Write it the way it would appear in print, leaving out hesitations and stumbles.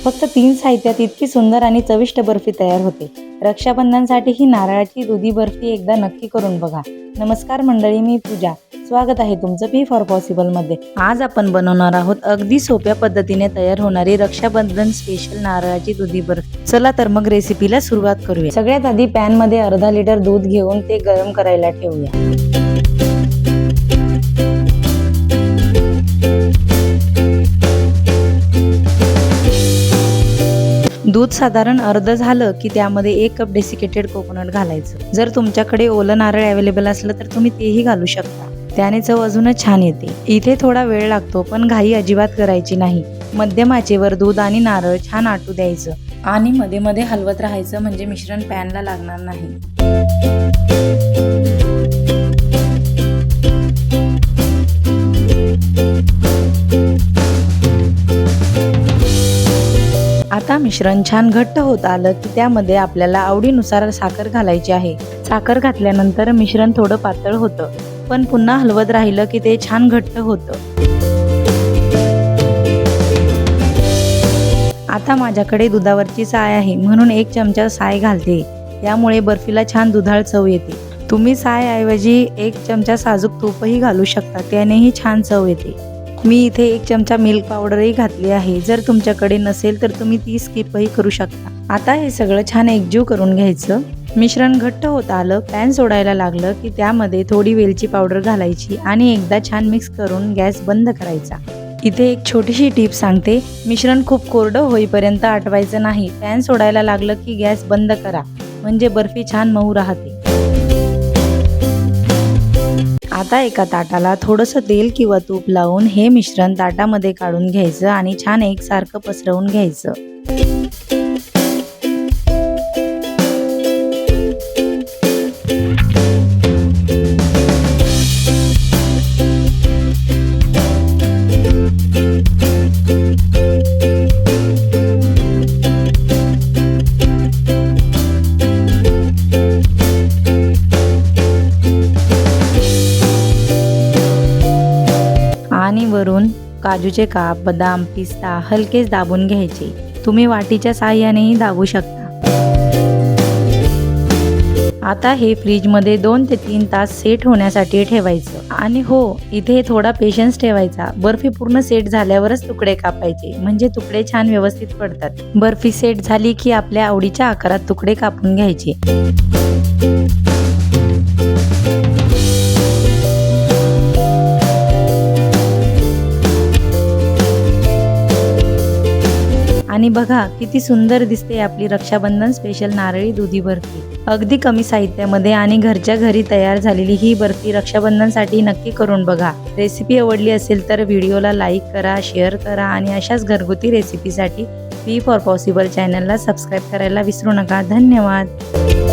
फक्त 3 साहित्यात इतकी सुंदर आणि चविष्ट बर्फी तयार होते। रक्षाबंधनसाठी ही नारळाची दुधी बर्फी एकदा नक्की करून बघा। नमस्कार मंडळी, मी पूजा। स्वागत आहे तुमचं पी फॉर पॉसिबल मध्ये। आज आपण बनवणार आहोत अगदी सोप्या पद्धतीने तयार होणारी रक्षाबंधन स्पेशल नारळाची दुधी बर्फी। चला तर मग रेसिपीला सुरुवात करूया। सगळ्यात आधी पॅन मध्ये अर्धा लिटर दूध घेऊन ते गरम करायला ठेवूया। दूध साधारण अर्ध झालं की त्यामध्ये 1 कप डेसिकेटेड कोकोनट घालायचं। जर तुमच्याकडे ओलं नारळ अवेलेबल असलं तर तुम्ही तेही घालू शकता, त्याने चव अजूनच छान येते। इथे थोडा वेळ लागतो, पण घाई अजिबात करायची नाही। मध्यम आचेवर दूध आणि नारळ छान आटू द्यायचं आणि मध्ये मध्ये हलवत राहायचं, म्हणजे मिश्रण पॅनला लागणार नाही। आता मिश्रण छान घट्ट होत आलं की त्यामध्ये आपल्याला आवडीनुसार साखर घालायची आहे। साखर घातल्यानंतर मिश्रण थोडं पातळ होतं, पण पुन्हा हलवत राहिलं की ते छान घट्ट होतं। आता माझ्याकडे दुधावरची साय आहे, म्हणून 1 चमचा साय घालते। त्यामुळे बर्फीला छान दुधाळ चव येते। तुम्ही साय ऐवजी 1 चमचा साजूक तूपही घालू शकता, त्यानेही छान चव येते। मी इथे 1 चमचा मिल्क पावडरही घातली आहे। जर तुमच्याकडे नसेल तर तुम्ही ती स्किपही करू शकता। आता हे सगळं छान एकजीव करून घ्यायचं। मिश्रण घट्ट होत आलं, पॅन सोडायला लागलं की त्यामध्ये थोडी वेलची पावडर घालायची आणि एकदा छान मिक्स करून गॅस बंद करायचा। इथे एक छोटीशी टिप सांगते, मिश्रण खूप कोरडं होईपर्यंत आटवायचं नाही। पॅन सोडायला लागलं की गॅस बंद करा, म्हणजे बर्फी छान मऊ राहते। आता एका ताटाला थोडंसं तेल किंवा तूप लावून हे मिश्रण ताटामध्ये काढून घ्यायचं आणि छान एकसारखं पसरवून घ्यायचं। आणि वरून काजूचे काप, बदाम, पिस्ता हलकेच दाबून घ्यायचे। तुम्ही वाटीच्या साहाय्यानेही दाबू शकता। आता हे फ्रीज मध्ये 2 ते 3 तास सेट होण्यासाठी ठेवायचं। आणि हो, इथे थोडा पेशन्स ठेवायचा। बर्फी पूर्ण सेट झाल्यावरच तुकडे कापायचे, म्हणजे तुकडे छान व्यवस्थित पडतात। बर्फी सेट झाली की आपल्या आवडीच्या आकारात तुकडे कापून घ्यायचे। आणि बघा किती सुंदर दिसते आपली रक्षाबंधन स्पेशल नारळी दुधी बर्फी। अगदी कमी साहित्यामध्ये आणि घरच्या घरी तयार झालेली ही बर्फी रक्षाबंधनसाठी नक्की करून बघा। रेसिपी आवडली असेल तर व्हिडिओला लाईक करा, शेअर करा आणि अशाच घरगुती रेसिपीसाठी पी फॉर पॉसिबल चॅनलला सबस्क्राईब करायला विसरू नका। धन्यवाद।